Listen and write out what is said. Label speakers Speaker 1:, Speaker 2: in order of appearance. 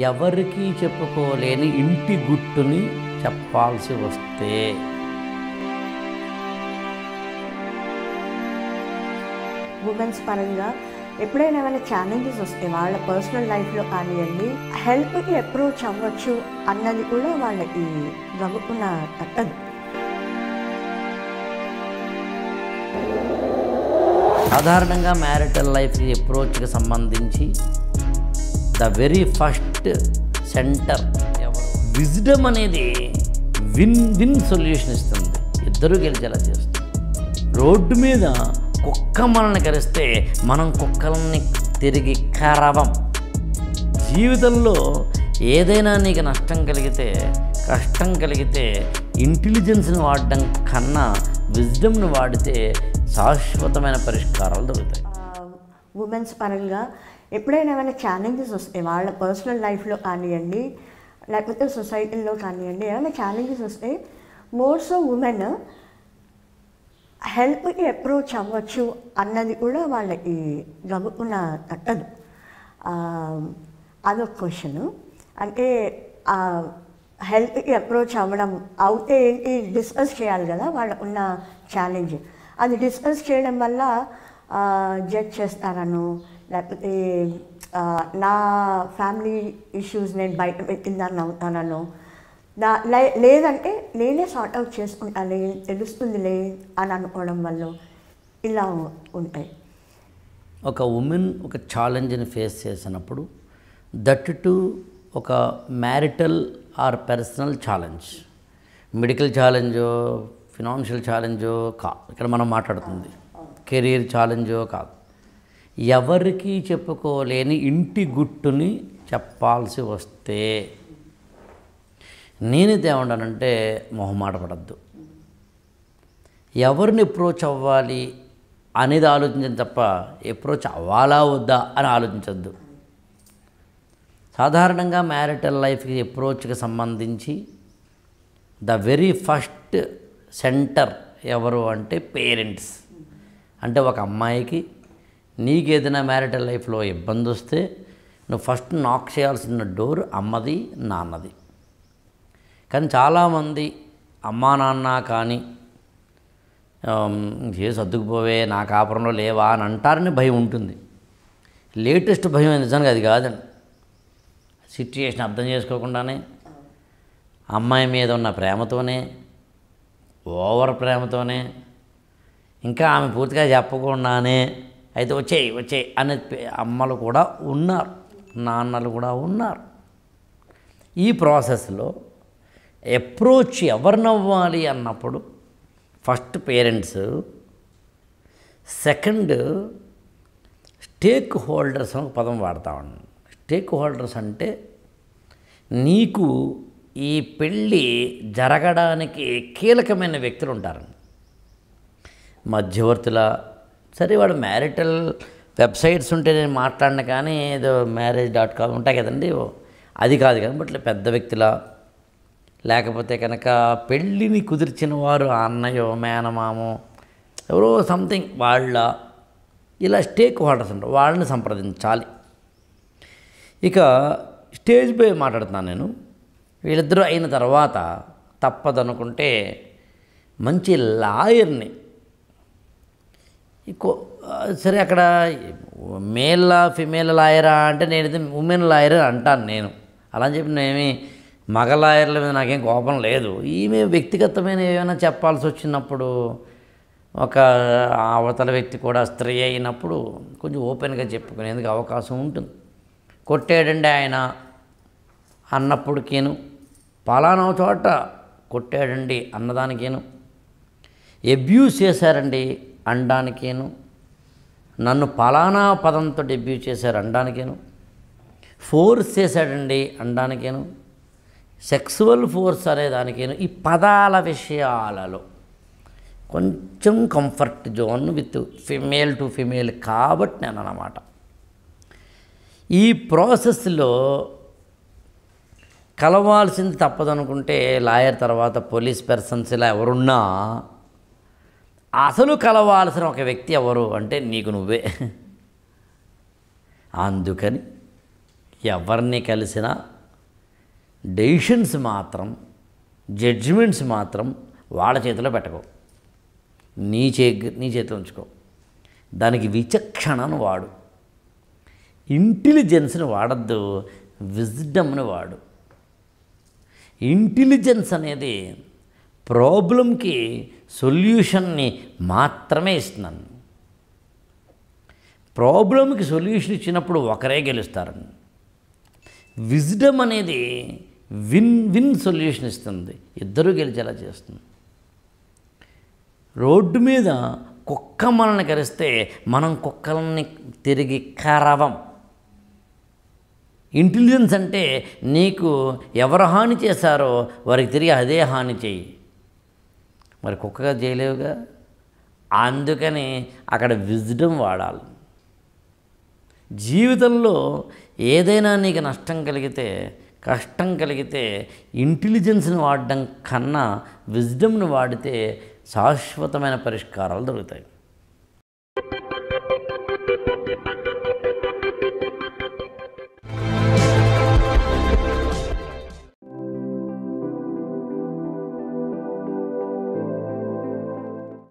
Speaker 1: ఎవరికీ చెప్పుకోలేని ఇంటి గుట్టుని చెప్పాల్సి వస్తే
Speaker 2: ఉమెన్స్ పరంగా ఎప్పుడైనా ఏమైనా ఛాలెంజెస్ వస్తే వాళ్ళ పర్సనల్ లైఫ్లో కానివ్వండి, హెల్ప్కి అప్రోచ్ అవ్వచ్చు అన్నది కూడా వాళ్ళకి గబుక్కున తట్టదు.
Speaker 1: సాధారణంగా మ్యారిటల్ లైఫ్ అప్రోచ్కి సంబంధించి the very first centre wisdom అనేది విన్ విన్ సొల్యూషన్ ఇస్తుంది, ఇద్దరూ గెలిచేలా చేస్తుంది. రోడ్డు మీద కుక్క మనల్ని కరిస్తే మనం కుక్కల్ని తిరిగి కరవం. జీవితంలో ఏదైనా నీకు నష్టం కలిగితే, కష్టం కలిగితే ఇంటెలిజెన్స్ని వాడడం కన్నా విజ్డమ్ని వాడితే శాశ్వతమైన పరిష్కారాలు దొరుకుతాయి.
Speaker 2: ఉమెన్స్ పరంగా ఎప్పుడైనా ఏమైనా ఛాలెంజెస్ వస్తే వాళ్ళ పర్సనల్ లైఫ్లో కానివ్వండి, లేకపోతే సొసైటీలో కానివ్వండి, ఏమైనా ఛాలెంజెస్ వస్తే మోర్ సో ఉమెన్ హెల్ప్కి అప్రోచ్ అవ్వచ్చు అన్నది కూడా వాళ్ళకి గబుక్కున తట్టదు. అదొక క్వశ్చను. అంటే హెల్ప్కి అప్రోచ్ అవ్వడం అవుతే ఏంటి డిస్కస్ చేయాలి కదా వాళ్ళకున్న ఛాలెంజ్. అది డిస్కస్ చేయడం వల్ల జడ్జ్ చేస్తారను, లేకపోతే నా ఫ్యామిలీ ఇష్యూస్ నేను బయట పెట్టిందని అవుతానను, లేదంటే నేనే సార్ట్ అవుట్ చేసుకుంటాలే, తెలుస్తుందిలే అని అనుకోవడం వల్ల ఇలా ఉంటాయి.
Speaker 1: ఒక ఉమెన్ ఒక ఛాలెంజ్ని ఫేస్ చేసినప్పుడు దట్ టు ఒక marital or personal challenge, medical ఛాలెంజో ఫినాన్షియల్ ఛాలెంజో కాదు ఇక్కడ మనం మాట్లాడుతుంది, కెరీర్ ఛాలెంజో కాదు, ఎవరికీ చెప్పుకోలేని ఇంటి గుట్టుని చెప్పాల్సి వస్తే నేనైతే ఏమంటానంటే మొహమాట పడద్దు. ఎవరిని అప్రోచ్ అవ్వాలి అనేది ఆలోచించండి తప్ప అప్రోచ్ అవ్వాలా వద్దా అని ఆలోచించద్దు. సాధారణంగా మ్యారిటల్ లైఫ్కి అప్రోచ్కి సంబంధించి ద వెరీ ఫస్ట్ సెంటర్ ఎవరు అంటే పేరెంట్స్. అంటే ఒక అమ్మాయికి నీకు ఏదైనా మ్యారిటల్ లైఫ్లో ఇబ్బంది వస్తే నువ్వు ఫస్ట్ నాక్ చేయాల్సిన డోర్ అమ్మది, నాన్నది. కానీ చాలామంది అమ్మా నాన్న కానీ ఏ సర్దుకుపోవే నా కాపురంలో లేవా అని అంటారని భయం ఉంటుంది. లేటెస్ట్ భయం నిజంగా అది కాదండి. సిట్యుయేషన్ అర్థం చేసుకోకుండానే, అమ్మాయి మీద ఉన్న ప్రేమతోనే, ఓవర్ ప్రేమతోనే, ఇంకా ఆమె పూర్తిగా చెప్పకుండానే అయితే వచ్చేయి అనే అమ్మలు కూడా ఉన్నారు, నాన్నలు కూడా ఉన్నారు. ఈ ప్రాసెస్లో అప్రోచ్ ఎవరినవ్వాలి అన్నప్పుడు first parents, second stake holders అని ఒక పదం వాడతామండి. స్టేక్ హోల్డర్స్ అంటే నీకు ఈ పెళ్ళి జరగడానికి కీలకమైన వ్యక్తులు ఉంటారండి. మధ్యవర్తుల సరే వాడు మ్యారిటల్ వెబ్సైట్స్ ఉంటే నేను మాట్లాడిన కానీ ఏదో marriage.com ఉంటాయి కదండి, అది కాదు కానీ బట్ పెద్ద వ్యక్తుల, లేకపోతే కనుక పెళ్ళిని కుదిర్చిన వారు అన్నయ్యో మేనమామో ఎవరో సంథింగ్ వాళ్ళ ఇలా స్టేక్ హోల్డర్స్ ఉంటారు, వాళ్ళని సంప్రదించాలి. ఇక స్టేజ్ పై మాట్లాడుతున్నాను నేను. వీళ్ళిద్దరూ అయిన తర్వాత తప్పదనుకుంటే మంచి లాయర్ని, సరే అక్కడ మేలా ఫిమేల్ లాయరా అంటే నేనైతే ఉమెన్ లాయర్ అంటాను నేను. అలా అని చెప్పి నేనేమి మగ లాయర్ల మీద నాకేం కోపం లేదు. ఈమె వ్యక్తిగతమైన ఏమైనా చెప్పాల్సి వచ్చినప్పుడు, ఒక అవతల వ్యక్తి కూడా స్త్రీ అయినప్పుడు కొంచెం ఓపెన్గా చెప్పుకునేందుకు అవకాశం ఉంటుంది. కొట్టాడండి ఆయన అన్నప్పటికేను, పలానా చోట కొట్టాడండి అన్నదానికేను, అబ్యూస్ చేశారండి అనడానికేను, నన్ను పలానా పదంతో అబ్యూస్ చేశారు అనడానికేను, ఫోర్స్ చేశాడండి అనడానికేను, సెక్సువల్ ఫోర్స్ అనేదానికేను, ఈ పదాల విషయాలలో కొంచెం comfort zone with female to female కాబట్టి నేను అన్నమాట. ఈ ప్రాసెస్లో కలవాల్సింది తప్పదనుకుంటే లాయర్ తర్వాత పోలీస్ పర్సన్స్ ఇలా ఎవరున్నా అసలు కలవాల్సిన ఒక వ్యక్తి ఎవరు అంటే నీకు నువ్వే. అందుకని ఎవరిని కలిసినా డెసిషన్స్ మాత్రం, జడ్జిమెంట్స్ మాత్రం వాళ్ళ చేతిలో పెట్టుకో, నీ చేతిలో ఉంచుకో. దానికి విచక్షణను వాడు, ఇంటెలిజెన్స్ని వాడద్దు, విజ్డమ్ని వాడు. ఇంటెలిజెన్స్ అనేది ప్రాబ్లంకి సొల్యూషన్ని మాత్రమే ఇస్తున్నాను. ప్రాబ్లంకి సొల్యూషన్ ఇచ్చినప్పుడు ఒకరే గెలుస్తారని. విజ్డమ్ అనేది విన్ విన్ సొల్యూషన్ ఇస్తుంది, ఇద్దరూ గెలిచేలా చేస్తుంది. రోడ్డు మీద కుక్క మనల్ని కరిస్తే మనం కుక్కల్ని తిరిగి కరవం. ఇంటెలిజెన్స్ అంటే నీకు ఎవరు హాని చేశారో వారికి తిరిగి అదే హాని చేయి. మరి కుక్కగా చేయలేవుగా, అందుకని అక్కడ విజ్డమ్ వాడాలి. జీవితంలో ఏదైనా నీకు నష్టం కలిగితే, కష్టం కలిగితే ఇంటెలిజెన్స్ని వాడడం కన్నా విజ్డమ్ని వాడితే శాశ్వతమైన పరిష్కారాలు దొరుకుతాయి.